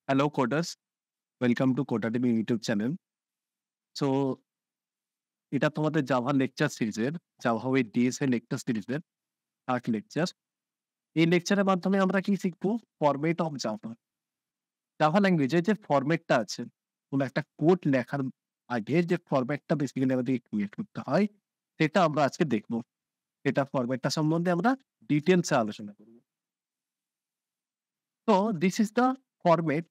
Hello, coders. Welcome to Codademy YouTube channel. So, এটা তোমাদের Java lecture সিরিজের Java with DSA lecture সিরিজের 8 lecture. এই লেকচারের মাধ্যমে আমরা কি শিখবো? Format of Java. জাভা ল্যাঙ্গুয়েজে যে ফরমেটটা আছে, কোন একটা কোড লেখার আগে যে ফরমেটটা বেসিক্যালি আমাদেরকে ক্রিয়েট করতে হয়, সেটা আমরা আজকে দেখব। এটা ফরমেটটা সম্বন্ধে আমরা ডিটেইলসে আলোচনা করব। তো this is the format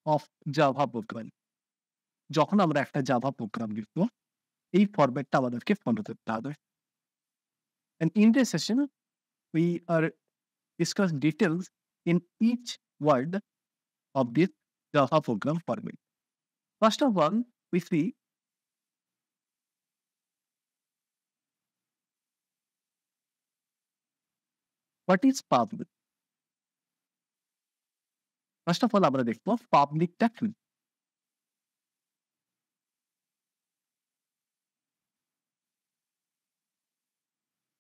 of Java program. যখন আমরা একটা জাভা প্রোগ্রাম লিখবো, এই ফরমেটটা আমাদেরকে ফলো করতে হবে। And in this session, we are discuss details in each word of this Java program format. First of all, we see what is public. First of all, আমরা দেখবো পাবলিকটা কি।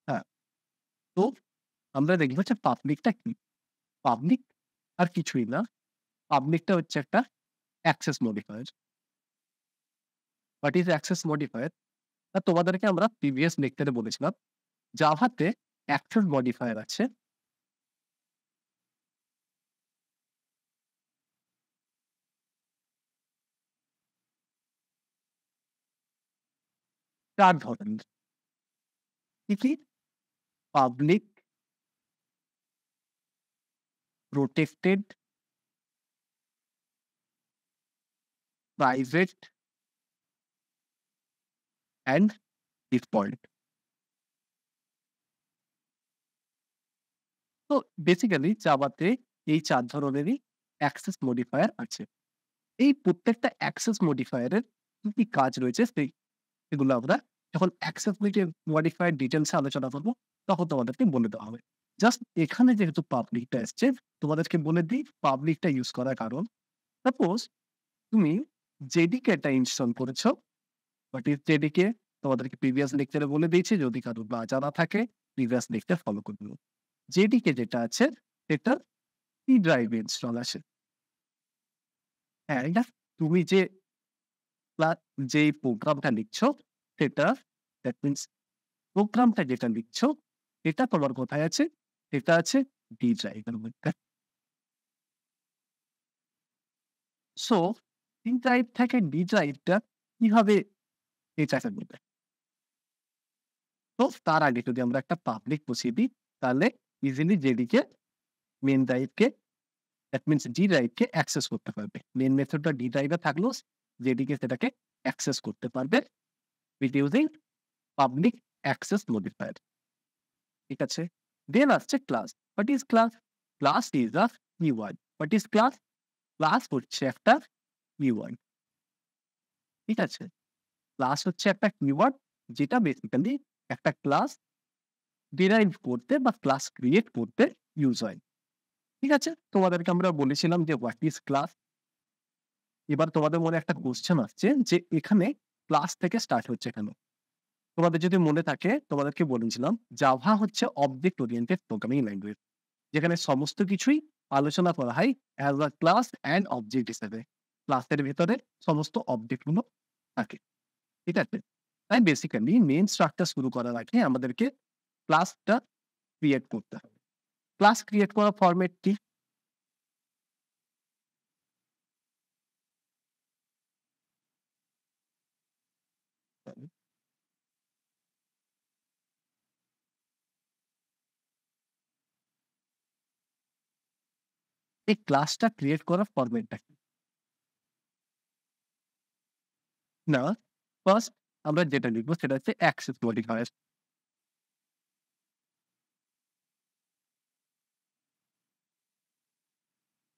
হ্যাঁ, তো আমরা দেখবো যে পাবলিকটা কি। পাবলিক আর কিছুই না। পাবলিকটা হচ্ছে একটা access modifier. What is access modifier? তোমাদেরকে আমরা প্রিভিয়াস লেকচারে বলেছিলাম জাভাতে অ্যাক্সেস মডিফায়ার আছে ৪ ধরনের। কি কি? Public, protected, private and default. তো বেসিক্যালি জাভাতে এই ৪ ধরনেরই অ্যাক্সেস মডিফায়ার আছে। এই প্রত্যেকটা অ্যাক্সেস মডিফায়ারের কি কাজ রয়েছে সেগুলো আমরা যখন অ্যাক্সেস মডিফায়ার ডিটেইলস এ আলোচনা করব তখন তোমাদেরকে বলে দেওয়া হবে। জাস্ট এখানে যেহেতু পাবলিকটা এসছে তোমাদেরকে বলে দিই পাবলিকটা ইউজ করার কারণ। সাপোজ তুমি জেডিকে টা ইনস্টল করেছো। What is JDK? তোমাদেরকে প্রিভিয়াস লেকচারে বলে দিয়েছি, যদি কারো না জানা থাকে প্রিভিয়াস লেকচার ফলো করে নিও। জেডিকে যেটা আছে সেটা সি ড্রাইভে ইনস্টল আছে। হ্যাঁ, এটা তুমি যেই প্রোগ্রামটা লিখছো সেটা দ্যাট মিনস প্রোগ্রামটা যেটা লিখছো এটা তোমার কোথায় আছে? সেটা আছে ডি ড্রাইভের মধ্যে। সো সি ড্রাইভ থেকে ডি ড্রাইভটা কিভাবে এটাকে নেবে? তো তার আগে যদি আমরা একটা পাবলিক বসিয়ে দিই তাহলে ইজিলি জেডিকে মেইন ড্রাইভকে দ্যাট মিনস ডি ড্রাইভকে অ্যাক্সেস করতে পারবে। মেইন মেথডটা ডি ড্রাইভে থাকলেও জেডিকে সেটাকে অ্যাক্সেস করতে পারবে with using public access modifier. ঠিক আছে? দেন আসছে class. What is class? Class is a keyword. What is class? Class হচ্ছে একটা কিওয়ার্ড। ঠিক আছে? ক্লাস হচ্ছে একটা কিওয়ার্ড যেটা বেসিক্যালি একটা ক্লাস ডিরাইভ করতে বা ক্লাস ক্রিয়েট করতে ইউজ হয়। ঠিক আছে? তোমাদেরকে আমরা বলেছিলাম যে হোয়াট ইজ ক্লাস? এবার তোমাদের মনে একটা কোয়েশ্চেন আসছে যে এখানে ক্লাস থেকে স্টার্ট হচ্ছে কেন? তোমাদের যদি মনে থাকে তোমাদেরকে বলেছিলাম জাভা হচ্ছে অবজেক্ট ওরিয়েন্টেড প্রোগ্রামিং ল্যাঙ্গুয়েজ। যেখানে সমস্ত কিছুই আলোচনা করা হয় as a class and object হিসেবে। ক্লাসের ভেতরে সমস্ত অবজেক্ট গুলো থাকে। ঠিক আছে? তাই বেসিক্যালি মেইন স্ট্রাকচার শুরু করার আগে আমাদেরকে ক্লাসটা ক্রিয়েট করতে হবে। ক্লাস ক্রিয়েট করার ফরম্যাট কি? এই ক্লাসটা ক্রিয়েট করার ফরম্যাটটা কি? না, ফার্স্ট আমরা যেটা লিখবো সেটা হচ্ছে access modifier.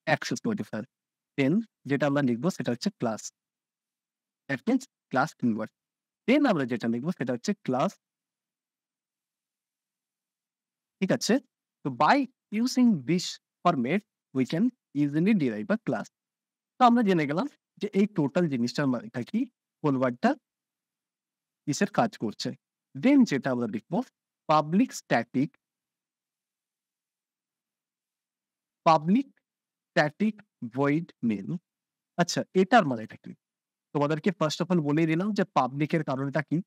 Access modifier. Then যেটা আমরা লিখবো সেটা হচ্ছে class. That means class keyword. Then আমরা যেটা লিখবো সেটা হচ্ছে ক্লাস। ঠিক আছে? তো by using this format we can easily derive a class. তো আমরা জেনে গেলাম যে এই টোটাল জিনিসটার মানেটা কি? কোন ওয়ার্ডটা কিসের কাজ করছে। দেন যেটা আমরা লিখবো public static public static void main. আচ্ছা, এটার মানেটা কি? তোমাদেরকে ফার্স্ট অফ অল বলেই দিলাম যে পাবলিক এর কারণটা কি?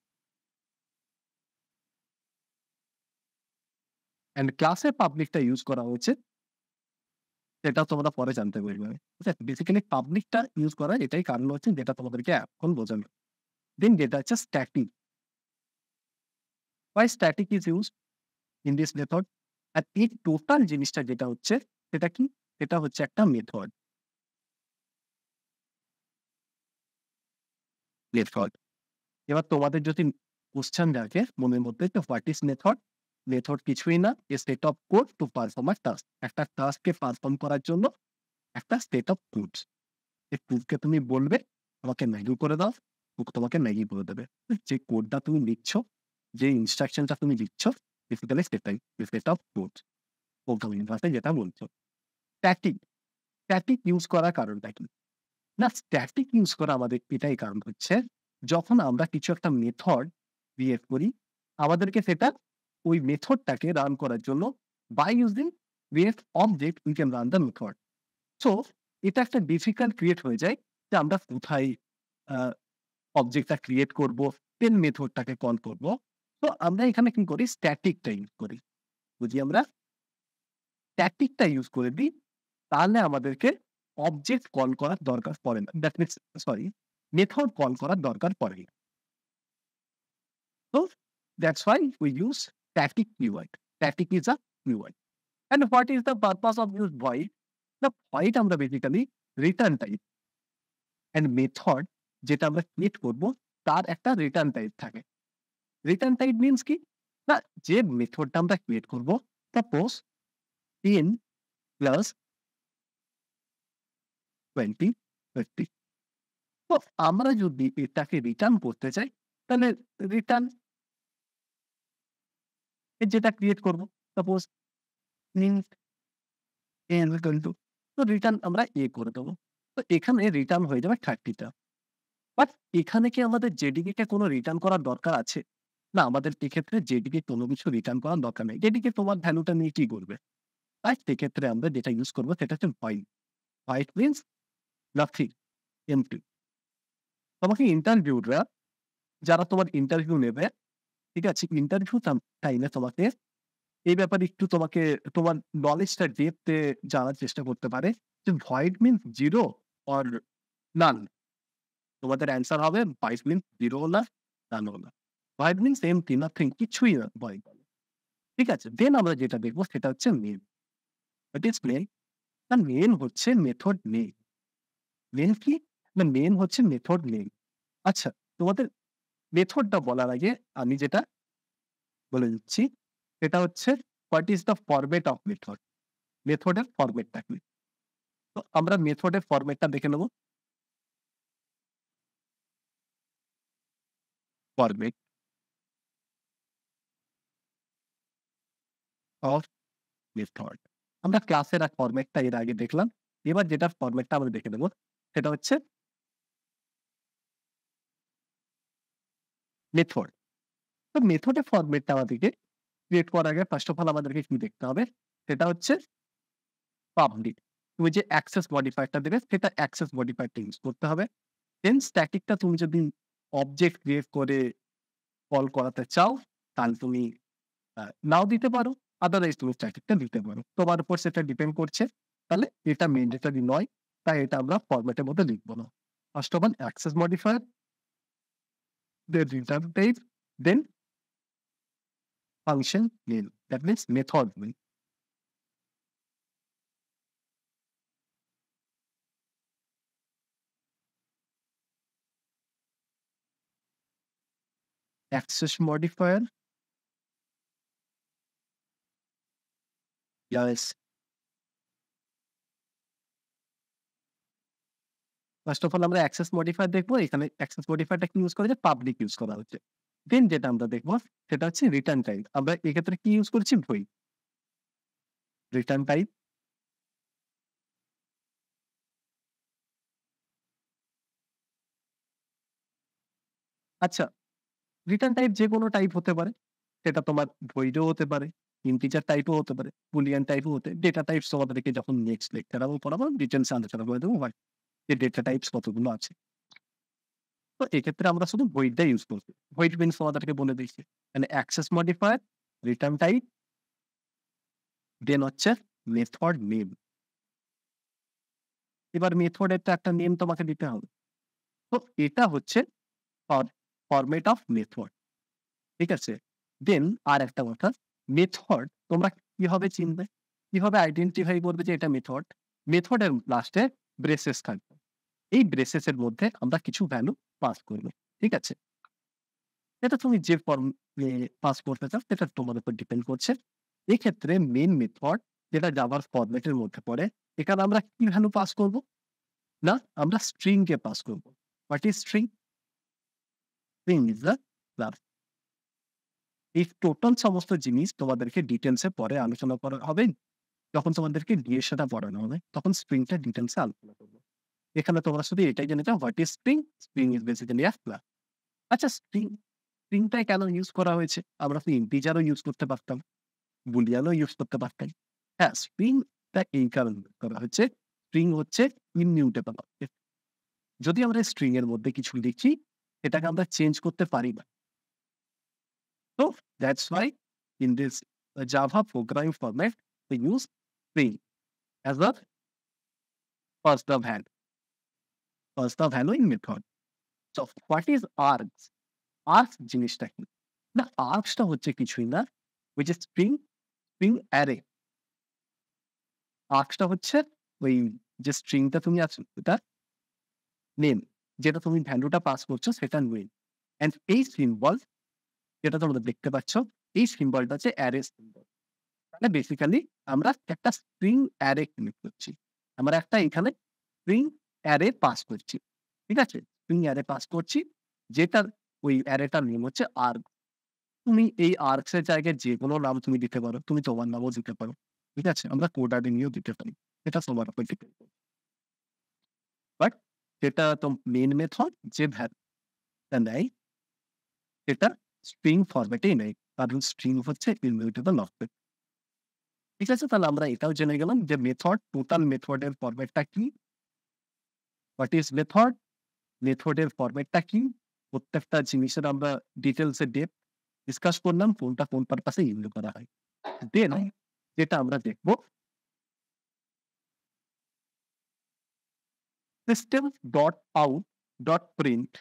অ্যান্ড ক্লাসে পাবলিকটা ইউজ করা হয়েছে, সেটাও তোমরা পরে জানতে পারবে। ঠিক আছে? বেসিক্যালি পাবলিকটা ইউজ করার এটাই কারণ হচ্ছে যেটা তোমাদেরকে এখন বোঝানো। দেন যেটা হচ্ছে static. Why static is used in this method? আর এই টোটাল জিনিসটা যেটা হচ্ছে সেটা কি? সেটা হচ্ছে একটা মেথড। মেথড। এবার তোমাদের যদি কোয়েশ্চেন থাকে মনের মধ্যে তো হোয়াট ইস মেথড? মেথড কিছুই না, a set of code to perform a task. একটা টাস্ককে পারফর্ম করার জন্য একটা সেট অফ কোডস। এই কোডকে তুমি বলবে, আমাকে ম্যাগি করে দাও, ও তোমাকে ম্যাগি করে দেবে। যে কোডটা তুমি লিখছো, যে ইনস্ট্রাকশনটা তুমি লিখছো, বেসিক্যালি সেটাই সেট অফ কোড। প্রোগ্রামিং ভাষায় যেটা বলছো। স্ট্যাটিক, স্ট্যাটিক ইউজ করার কারণটা কি? না, স্ট্যাটিক ইউজ করা আমাদের এটাই কারণ হচ্ছে, যখন আমরা কিছু একটা মেথড ক্রিয়েট করি, আমাদেরকে সেটা ওই মেথডটাকে রান করার জন্য by using create object we can run the method. So এটা একটা ডিফিকাল্ট ক্রিয়েট হয়ে যায় যে আমরা কোথায় আ অবজেক্টটা ক্রিয়েট করব, দেন মেথডটাকে কল করব। তো আমরা এখানে কি করি? স্ট্যাটিকটা ইউজ করি। যদি আমরা স্ট্যাটিকটা ইউজ করে দিই, তাহলে আমাদেরকে অবজেক্ট কল করার দরকার পড়ে না। That means sorry, method call করার দরকার পড়ে না। So that's why we use static keyword. Static is a keyword. And what is the purpose of use void? The void আমরা basically return type and method যেটা আমরা create করব তার একটা রিটার্ন টাইপ থাকে। রিটার্ন টাইপ মিনস কি? না, যে মেথডটা আমরা ক্রিয়েট করব, সাপোজ 10 প্লাস 20 50। তো আমরা যদি এটাকে রিটার্ন করতে চাই, তাহলে রিটার্ন যেটা ক্রিয়েট করব, suppose int a equal to, তো রিটার্ন আমরা a করে দেব। তো এখানে রিটার্ন হয়ে যাবে 30 টা। বাট এখানে কি আমাদের জেডিকে কে কোনো রিটার্ন করার দরকার আছে? না, আমাদের এক্ষেত্রে জেডিকে কোনো কিছু রিটার্ন করার দরকার নেই। জেডিকে তোমার ভ্যালুটা নিয়ে কি করবে? তাই সেক্ষেত্রে আমরা যেটা ইউজ করব সেটা হচ্ছে void। void means nothing, empty। তোমাকে ইন্টারভিউরা, যারা তোমার ইন্টারভিউ নেবে, ঠিক আছে? ইন্টারভিউ টাইমে তোমাকে এই ব্যাপারে একটু তোমাকে তোমার নলেজটা ডেপথ এ জানার চেষ্টা করতে পারে যে void means 0 or none। তোমাদের অ্যান্সার হবে void means 0 ও না, none ও না। void means empty, nothing, কিছুই না void বলে। ঠিক আছে? দেন আমরা যেটা দেখব সেটা হচ্ছে মেইন। What is main? না, মেইন হচ্ছে মেথড নেম। মেইন কি? না, মেইন হচ্ছে মেথড নেম। আচ্ছা, তোমাদের মেথডটা বলার আগে আমি যেটা বলে দিচ্ছি সেটা হচ্ছে what is the format of method? মেথডের ফরম্যাটটা কি? তো আমরা মেথডের ফরম্যাটটা দেখে নেব। Format of method. আমরা ক্লাসের ফরম্যাটটা এর আগে দেখলাম। এবার যেটার ফরম্যাটটা আমরা দেখে নেব সেটা হচ্ছে মেথড। তো মেথডের ফরম্যাটটা আমাদেরকে ক্রিয়েট করার আগে ফার্স্ট অফ অল আমাদেরকে কি দেখতে হবে? সেটা হচ্ছে পাবলিক। তুমি যে অ্যাক্সেস মডিফায়ারটা দেবে সেটা অ্যাক্সেস মডিফায়ারটা ইউজ করতে হবে। দেন স্ট্যাটিকটা তুমি যদি অবজেক্ট ক্রিয়েট করে কল করাতে চাও, তাহলে তুমি নাও দিতে পারো। আদারওয়াইজ তুমি স্ট্যাটিকটা দিতে পারো। তোমার উপর সেটা ডিপেন্ড করছে। তাহলে এটা ম্যান্ডেটরি নয়। তাই এটা আমরা ফরম্যাটের মধ্যে লিখব না। First of all access modifier, then return type, then function name. That means method name. Access modifier, yes. First of all আমরা অ্যাক্সেস মডিফায়ার দেখবো। এখানে অ্যাক্সেস মডিফায়ারটা কি ইউজ করা হচ্ছে? পাবলিক ইউজ করা হচ্ছে। দেন যেটা আমরা দেখব সেটা হচ্ছে রিটার্ন টাইপ। আমরা এক্ষেত্রে কি ইউজ করছি? ভয়েড। রিটার্ন টাইপ, আচ্ছা, রিটার্ন টাইপ যেকোনো টাইপ হতে পারে। সেটা তোমার ভয়েডও হতে পারে, ইন্টিজার টাইপও হতে পারে, বুলিয়ান টাইপও হতে, ডেটা টাইপস তোমাদেরকে যখন নেক্সট লেকচারে আমি পড়াবো ডিটেইলস এ আলোচনা করে দেবো। যে ডেটা টাইপস কতগুলো আছে। তো এক্ষেত্রে আমরা শুধু void ইউজ করছি। void means তোমাদেরকে বলে দিয়েছি। মানে access modifier, return type, দেন হচ্ছে মেথড নেম। এবার মেথডের তো একটা নেম তোমাকে দিতে হবে। তো এটা হচ্ছে ফরমেট অফ মেথড। ঠিক আছে? দেন আরেকটা কথা, মেথড তোমরা কিভাবে চিনবে? কিভাবে আইডেন্টিফাই করবে যে এটা মেথড? মেথডের লাস্টে ব্রেসেস থাকবে। এই ব্রেসেস এর মধ্যে আমরা কিছু ভ্যালু পাস করব। ঠিক আছে? এটা তুমি যে ফর্ম এ পাস করতে চাও সেটা তোমার উপর ডিপেন্ড করছে। এক্ষেত্রে মেইন মেথড যেটা জাভার ফরম্যাটের মধ্যে পড়ে, এখানে আমরা কি ভ্যালু পাস করব? না, আমরা স্ট্রিং কে পাস করব। What is string? String is the class. এই টোটাল সমস্ত জিনিস তোমাদেরকে ডিটেইলস এ পরে আলোচনা করা হবে। যখন তোমাদেরকে ডিএসএ টা পড়ানো হবে, তখন স্ট্রিংটা ডিটেইলস এ আলোচনা করব। এখানে তোমরা শুধু এটাই জেনে যাও, what is string? String is basically a class. আচ্ছা, স্ট্রিংটাই কেন ইউজ করা হয়েছে? আমরা তো ইন্টিজারও ইউজ করতে পারতাম, বুলিয়ানও ইউজ করতে পারতাম। হ্যাঁ, স্ট্রিংটা এই কারণে ইউজ করা হচ্ছে, স্ট্রিং হচ্ছে ইমিউটেবল অবজেক্ট। যদি আমরা স্ট্রিং এর মধ্যে কিছু লিখি, এটাকে আমরা চেঞ্জ করতে পারি না। So that's why in this Java programming format, we use string as a first of value in method. So what is args? Args জিনিসটা কি? না, args টা হচ্ছে কিছুই না, which is string array. args টা হচ্ছে ওই যে স্ট্রিংটা তুমি আছে ওটার নেম, যেটা তুমি ভ্যালুটা পাস করছো সেটার নেম। এন্ড এই সিম্বল যেটা তোমরা দেখতে পাচ্ছ, এই সিম্বলটা হচ্ছে অ্যারে সিম্বল। মানে বেসিক্যালি আমরা একটা স্ট্রিং অ্যারে ক্রিয়েট করছি। আমরা একটা এখানে স্ট্রিং অ্যারে পাস করছি। ঠিক আছে? স্ট্রিং অ্যারে পাস করছি, যেটার ওই অ্যারেটার নেম হচ্ছে arg। তুমি এই args এর জায়গায় যেকোনো নাম তুমি দিতে পারো। তুমি তোমার নামও দিতে পারো। ঠিক আছে? আমরা কোডাডিনিও দিতে পারি। এটা তোমার উপর ডিপেন্ড করে। বাট যেটা মেইন মেথড যে ভ্যালুটা নেয় সেটা স্ট্রিং ফরম্যাটেই নেয়। কারণ স্ট্রিং হচ্ছে ইমিউটেবল অবজেক্ট। ঠিক আছে? তাহলে আমরা এটাও জেনে গেলাম যে মেথড, টোটাল মেথডের ফরম্যাটটা কি? What is method? মেথডের ফরম্যাটটা কি? প্রত্যেকটা জিনিসের আমরা ডিটেইলস এ ডিসকাস করলাম কোনটা কোন পারপাস এ ইউজ করা হয়। দেন যেটা আমরা দেখব, system dot out dot print.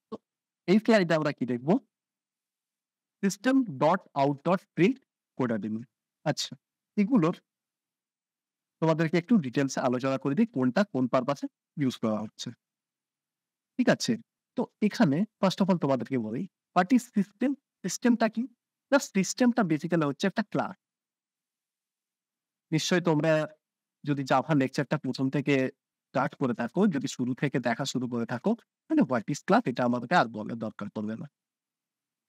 তো এই স্লাইডে আমরা কি দেখব? System dot out dot print কোডাডিন। আচ্ছা, এগুলোর তোমাদেরকে একটু ডিটেইলস এ আলোচনা করে দিই কোনটা কোন পারপাস এ ইউজ করা হচ্ছে। ঠিক আছে? তো এখানে ফার্স্ট অফ অল তোমাদেরকে বলি, হোয়াট ইস সিস্টেম? সিস্টেমটা কি? না, সিস্টেমটা বেসিক্যালি হচ্ছে একটা ক্লাস। নিশ্চয়ই তোমরা যদি জাভা লেকচারটা ১ম থেকে স্টার্ট করে থাকো, যদি শুরু থেকে দেখা শুরু করে থাকো, তাহলে হোয়াট ইস ক্লাস এটা আমাদেরকে আর বলার দরকার পড়বে না।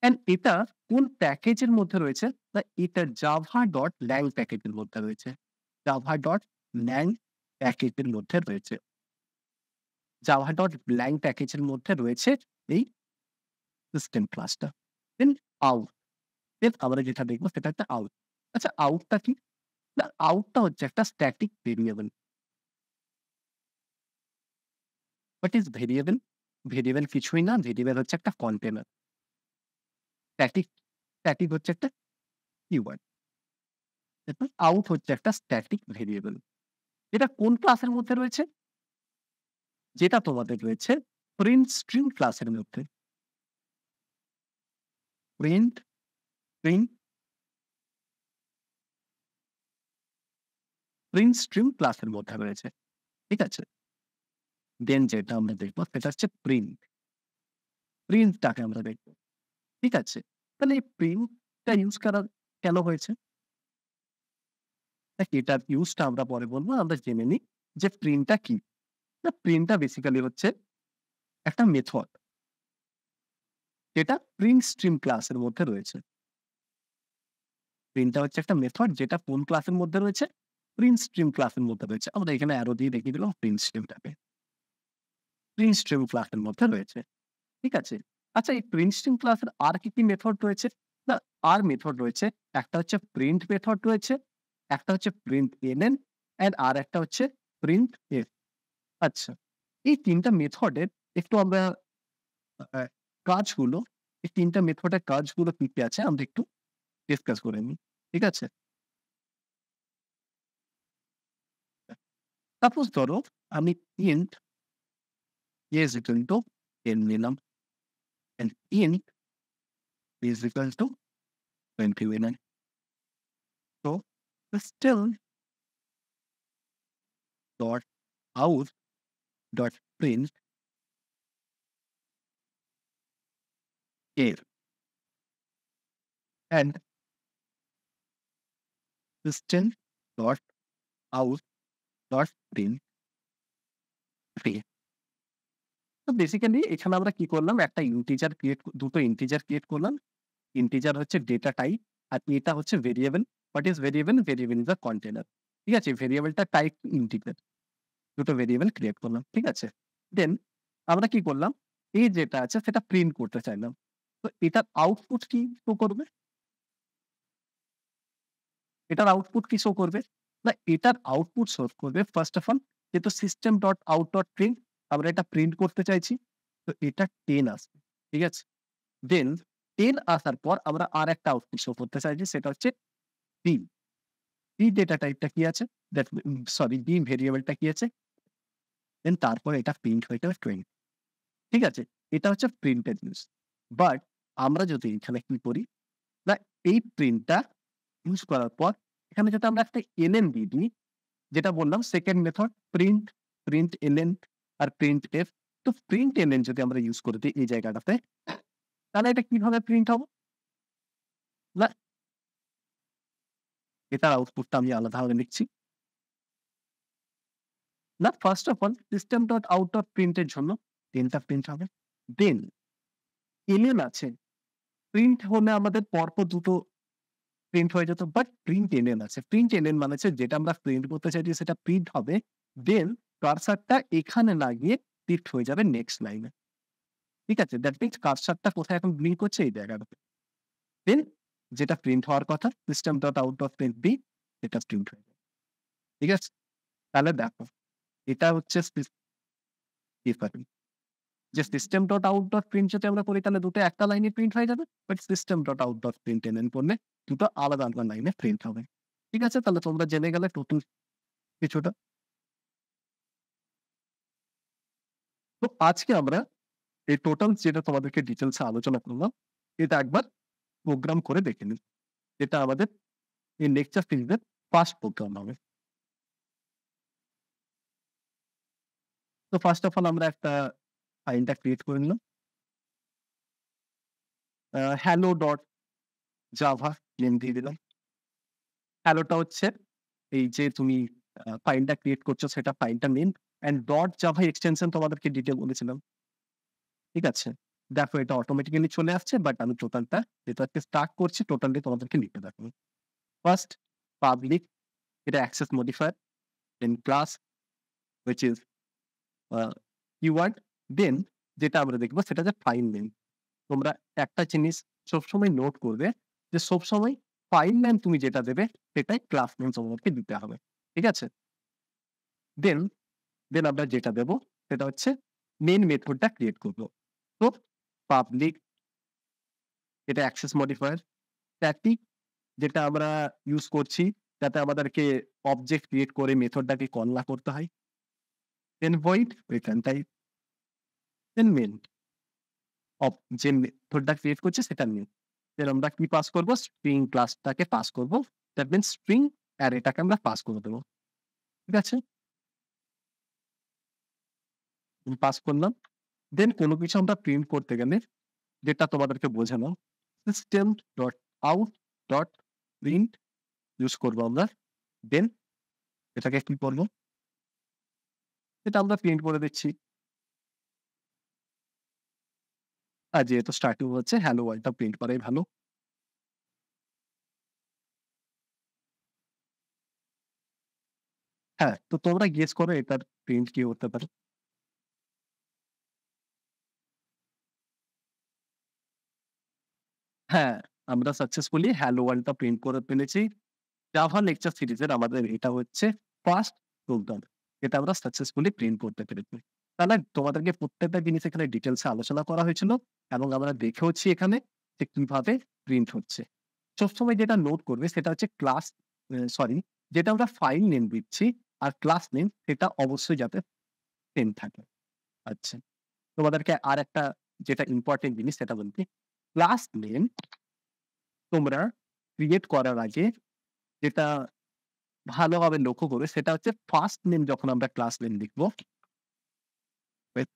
অ্যান্ড এটা কোন প্যাকেজের মধ্যে রয়েছে? না, এটা java.lang প্যাকেজের মধ্যে রয়েছে। java.lang প্যাকেজের মধ্যে রয়েছে। java.lang প্যাকেজের মধ্যে রয়েছে এই সিস্টেম ক্লাসটা। দেন আউট। দেন আমরা যেটা দেখব সেটা হচ্ছে আউট। আচ্ছা, আউটটা কি? না, আউটটা হচ্ছে একটা static variable. What is variable? Variable কিছুই না, ভেরিয়েবল হচ্ছে একটা কন্টেনার। স্ট্যাটিক স্ট্যাটিক হচ্ছে একটা কিওয়ার্ড। এরপর আউট হচ্ছে একটা স্ট্যাটিক ভেরিয়েবল। এটা কোন ক্লাসের মধ্যে রয়েছে? যেটা তোমাদের রয়েছে প্রিন্ট স্ট্রিং ক্লাসের মধ্যে। প্রিন্ট স্ট্রিং স্ট্রিং ক্লাসের মধ্যে রয়েছে। ঠিক আছে? দেন যেটা আমরা দেখব সেটা হচ্ছে প্রিন্ট। প্রিন্টটাকে আমরা দেখব। ঠিক আছে? তাহলে এই প্রিন্টটা ইউজ করা কেন হয়েছে? দেখ, এটার ইউজটা আমরা পরে বলব। আমরা জেনে নিই যে প্রিন্টটা কি? না, প্রিন্টটা বেসিক্যালি হচ্ছে একটা মেথড যেটা প্রিন্ট স্ট্রিম ক্লাসের মধ্যে রয়েছে। প্রিন্টটা হচ্ছে একটা মেথড যেটা কোন ক্লাসের মধ্যে রয়েছে? প্রিন্ট স্ট্রিম ক্লাসের মধ্যে রয়েছে। আমরা এখানে অ্যারো দিয়ে দেখিয়ে দিলাম প্রিন্ট স্ট্রিমটাকে। প্রিন্ট স্ট্রিম ক্লাসের মধ্যে রয়েছে। ঠিক আছে? আচ্ছা, এই প্রিন্ট স্ট্রিম ক্লাসের আর কি মেথড রয়েছে? না, আর মেথড রয়েছে। একটা হচ্ছে প্রিন্ট মেথড রয়েছে, একটা হচ্ছে প্রিন্ট এনএন, অ্যান্ড আর একটা হচ্ছে প্রিন্ট এফ। আচ্ছা, এই ৩ টা মেথডের একটু আমরা আ কাজগুলো, এই ৩ টা মেথডের কাজগুলো কি, কি আছে আমরা একটু ডিসকাস করে নিই। ঠিক আছে? সাপোজ ধরো আমি int a is equal to 10 নিলাম and int b is equal to 20 নিলাম। তো system dot out dot print a and system dot out dot print b। তো বেসিক্যালি এখানে আমরা কি করলাম, একটা ইন্টিজার ক্রিয়েট, দুটো ইন্টিজার ক্রিয়েট করলাম। ইন্টিজার হচ্ছে ডেটা টাইপ আর এটা হচ্ছে variable. What is variable? Variable is a container. ঠিক আছে? ভেরিয়েবলটা টাইপ ইন্টিজার। দুটো ভেরিয়েবল ক্রিয়েট করলাম। ঠিক আছে? দেন আমরা কি করলাম? এই যেটা আছে সেটা প্রিন্ট করতে চাইলাম। তো এটার আউটপুট কি শো করবে? এটার আউটপুট কি শো করবে? না, এটার আউটপুট শো করবে ফার্স্ট অফ অল যেহেতু system dot out dot print, আমরা এটা প্রিন্ট করতে চাইছি। তো এটা 10 আসবে। ঠিক আছে? দেন 10 আসার পর আমরা আরেকটা আউটপুট শো করতে চাইছি, সেটা হচ্ছে b। b ডেটা টাইপটা কি আছে? দ্যাট সরি, b ভেরিয়েবলটা কি আছে? দেন তারপরে এটা প্রিন্ট হয়ে যাবে 20। ঠিক আছে? এটা হচ্ছে প্রিন্টের জিনিস। বাট আমরা যদি এখানে কি করি, না এই প্রিন্টটা ইউজ করার পর এখানে যদি আমরা একটা এলএন দিয়ে দিই, যেটা বললাম second method print, print LN আর প্রিন্ট এফ। তো প্রিন্ট এলএন যদি আমরা ইউজ করে দিই এই জায়গাটাতে, তাহলে এটা কিভাবে প্রিন্ট হবে? না, এটার আউটপুটটা আমি আলাদাভাবে লিখছি। না, first of all system dot out dot print এর জন্য 10 টা প্রিন্ট হবে। দেন এলএন আছে। প্রিন্ট হলে আমাদের পরপর দুটো প্রিন্ট হয়ে যেত। বাট প্রিন্ট এলএন আছে। প্রিন্ট এলএন মানে হচ্ছে যেটা আমরা প্রিন্ট করতে চাইছি সেটা প্রিন্ট হবে। দেন কার্সরটা এখানে না গিয়ে শিফট হয়ে যাবে নেক্সট লাইনে। ঠিক আছে? দ্যাট মিনস কার্সরটা কোথায় এখন ব্লিঙ্ক করছে? এই জায়গাটাতে। দেন যেটা প্রিন্ট হওয়ার কথা system dot out dot print B, সেটা প্রিন্ট হয়ে যাবে। ঠিক আছে? তাহলে দেখো এটা হচ্ছে ডিফারেন্ট। যে system dot out dot print যদি আমরা করি তাহলে দুটো একটা লাইনে প্রিন্ট হয়ে যাবে। But system dot out dot print LN করলে দুটো আলাদা, আলাদা লাইনে প্রিন্ট হবে। ঠিক আছে? তাহলে তোমরা জেনে গেলে টোটাল কিছুটা। তো আজকে আমরা এই টোটাল যেটা তোমাদেরকে ডিটেইলস এ আলোচনা করলাম, এটা একবার প্রোগ্রাম করে দেখে নিই। এটা আমাদের এই লেকচার সিরিজের ফার্স্ট প্রোগ্রাম হবে। তো ফার্স্ট অফ অল আমরা একটা ফাইলটা ক্রিয়েট করে নিলাম। hello ডট জাভা নেম দিয়ে দিলাম। হ্যালোটা হচ্ছে এই যে তুমি ফাইলটা ক্রিয়েট করছো সেটা ফাইলটার name and dot Java extension তোমাদেরকে ডিটেইল বলেছিলাম। ঠিক আছে? দেখো এটা অটোমেটিক্যালি চলে আসছে বাট আমি টোটালটা যেহেতু আজকে স্টার্ট করছি টোটালি তোমাদেরকে লিখতে দেখাবো। ফার্স্ট পাবলিক, এটা access modifier, then class which is keyword, then যেটা আমরা দেখব সেটা হচ্ছে ফাইল নেম। তোমরা একটা জিনিস সবসময় নোট করবে যে সবসময় ফাইল নেম তুমি যেটা দেবে সেটাই ক্লাস নেম তোমাদেরকে দিতে হবে। ঠিক আছে? দেন দেন আমরা যেটা দেব সেটা হচ্ছে মেইন মেথডটা ক্রিয়েট করব। তো পাবলিক, এটা অ্যাক্সেস মডিফায়ার, স্ট্যাটিক যেটা আমরা ইউজ করছি যাতে আমাদেরকে অবজেক্ট ক্রিয়েট করে মেথডটাকে কল না করতে হয়। Then void return type, then main যে মেথডটা ক্রিয়েট করছি সেটা নেম। দেন আমরা কি পাস করব? স্ট্রিং ক্লাসটাকে পাস করব। দ্যাট মিনস স্ট্রিং অ্যারেটাকে আমরা পাস করে দেব। ঠিক আছে? পাস করলাম। দেন কোন কিছু আমরা প্রিন্ট করতে গেলে যেটা তোমাদেরকে বোঝালাম, system dot out dot print use করব আমরা। দেন এটাকে কি করব? এটা আমরা প্রিন্ট করে দিচ্ছি। আর যেহেতু স্টার্টিং হচ্ছে হ্যালো ওয়ার্ল্ডটা প্রিন্ট করাই ভালো। হ্যাঁ, তো তোমরা গেস করো এটার প্রিন্ট কি হতে পারে? হ্যাঁ, আমরা সাকসেসফুলি হ্যালো ওয়ার্ল্ডটা প্রিন্ট করে ফেলেছি। জাভা লেকচার সিরিজের আমাদের এটা হচ্ছে ফার্স্ট প্রোগ্রাম। যেটা আমরা সাকসেসফুলি প্রিন্ট করতে পেরেছি। তাহলে তোমাদেরকে প্রত্যেকটা জিনিস এখানে ডিটেইলস এ আলোচনা করা হয়েছিল এবং আমরা দেখেওছি এখানে যে কিভাবে প্রিন্ট হচ্ছে। সবসময় যেটা নোট করবে সেটা হচ্ছে ক্লাস সরি যেটা আমরা ফাইল নেম দিচ্ছি আর ক্লাস নেম সেটা অবশ্যই যাতে সেম থাকে। আচ্ছা। তোমাদেরকে আরেকটা যেটা ইম্পোর্টেন্ট জিনিস সেটা বলছি। ক্লাস নেম তোমরা ক্রিয়েট করার আগে যেটা ভালোভাবে লক্ষ্য করবে সেটা হচ্ছে ফার্স্ট নেম যখন আমরা ক্লাস নেম লিখব, ওয়েট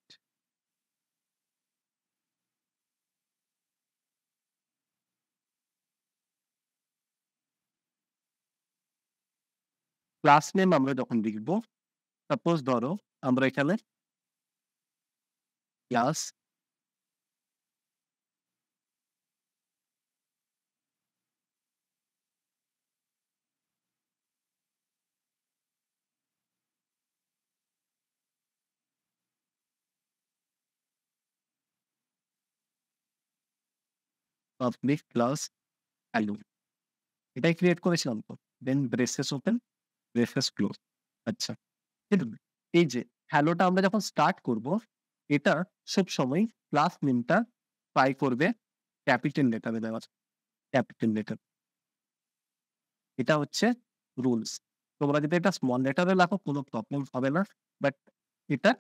ক্লাস নেম আমরা যখন লিখব, সাপোজ ধরো আমরা এখানে ক্লাস পাবলিক ক্লাস ভ্যালু এটাই ক্রিয়েট করেছিলাম তো। দেন ব্রেসেস ওপেন, ব্রেসেস ক্লোজ। আচ্ছা। কিন্তু এই যে হ্যালোটা আমরা যখন স্টার্ট করব, এটা সবসময় ক্লাস নেমটা ট্রাই করবে ক্যাপিটাল লেটারে দেওয়ার। Capital letter. এটা হচ্ছে রুলস। তোমরা যদি এটা স্মল লেটারে লেখো কোনো প্রবলেম হবে না। বাট এটা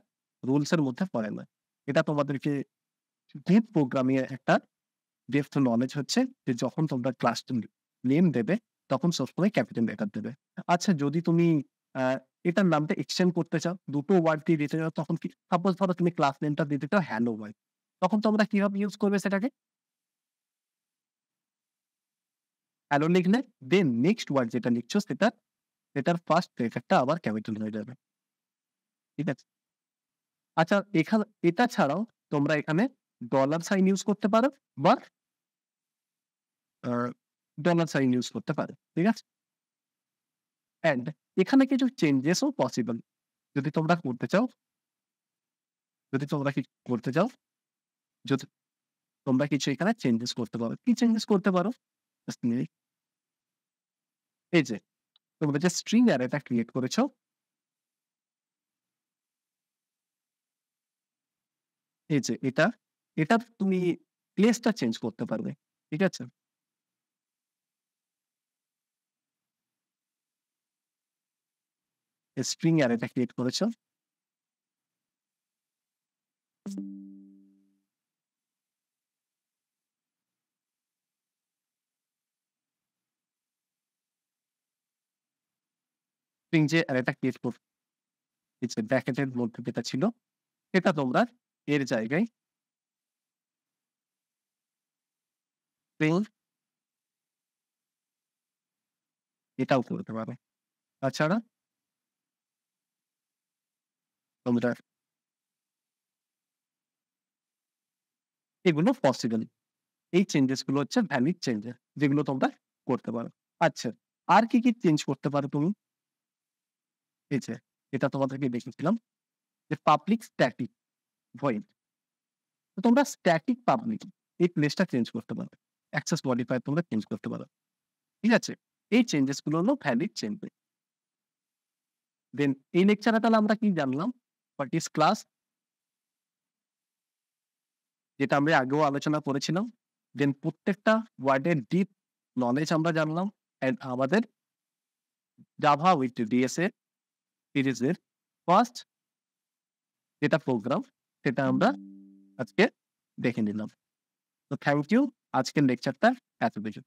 রুলস এর মধ্যে পড়ে না। এটা তোমাদেরকে ডিপ প্রোগ্রামিং এর একটা ডেপথ নলেজ হচ্ছে যে যখন তোমরা ক্লাস নেম দেবে তখন সবসময় ক্যাপিটাল লেটার দেবে। আচ্ছা যদি তুমি আ এটার নামটা এক্সটেন্ড করতে চাও, দুটো ওয়ার্ড দিয়ে দিতে চাও তখন কি? সাপোজ ধরো তুমি ক্লাস নেমটা দিতে চাও হ্যালো ওয়ার্ল্ড। তখন তোমরা কিভাবে ইউজ করবে সেটাকে? হ্যালো লিখলে দেন নেক্সট ওয়ার্ড যেটা লিখছো সেটার ফার্স্ট লেটারটা আবার ক্যাপিটাল হয়ে যাবে। ঠিক আছে? আচ্ছা এটা ছাড়াও তোমরা এখানে ডলার সাইন ইউজ করতে পারো বা আ ডলার সাইন ইউজ করতে পারো। ঠিক আছে? অ্যান্ড এখানে কিছু চেঞ্জেস ও পসিবল। যদি তোমরা করতে চাও যদি তোমরা কিছু করতে চাও, যদি তোমরা কিছু এখানে চেঞ্জেস করতে পারো। কি চেঞ্জেস করতে পারো? Just minute. এই যে তোমরা যে স্ট্রিং অ্যারেটা ক্রিয়েট করেছো, এই যে এটা তুমি প্লেসটা চেঞ্জ করতে পারবে। ঠিক আছে? স্ট্রিং অ্যারেটা ক্রিয়েট করেছো। স্ট্রিং যে অ্যারেটা ক্রিয়েট এই যে ব্র্যাকেটের মধ্যে যেটা ছিল, সেটা তোমরা এর জায়গায় স্ট্রিং এটাও করতে পারো। তাছাড়া তোমরা এগুলো পসিবল। এই চেঞ্জেস গুলো হচ্ছে ভ্যালিড চেঞ্জেস যেগুলো তোমরা করতে পারো। আচ্ছা, আর কি চেঞ্জ করতে পারো তুমি? এই যে এটা তোমাদেরকে দেখিয়েছিলাম যে পাবলিক স্ট্যাটিক ভয়েড। তো তোমরা স্ট্যাটিক পাবলিক এই প্লেসটা চেঞ্জ করতে পারো। অ্যাক্সেস মডিফায়ার তোমরা চেঞ্জ করতে পারো। ঠিক আছে? এই চেঞ্জেস গুলো হলো ভ্যালিড চেঞ্জ। দেন এই লেকচারে তাহলে আমরা কি জানলাম? হোয়াট ইস ক্লাস যেটা আমরা আগেও আলোচনা করেছিলাম। দেন প্রত্যেকটা ওয়ার্ডের ডিপ নলেজ আমরা জানলাম। অ্যান্ড আমাদের জাভা উইথ ডিএস এর সিরিজের ফার্স্ট যেটা প্রোগ্রাম সেটা আমরা আজকে দেখে নিলাম। তো থ্যাংক ইউ। আজকের লেকচারটা এতটুকু।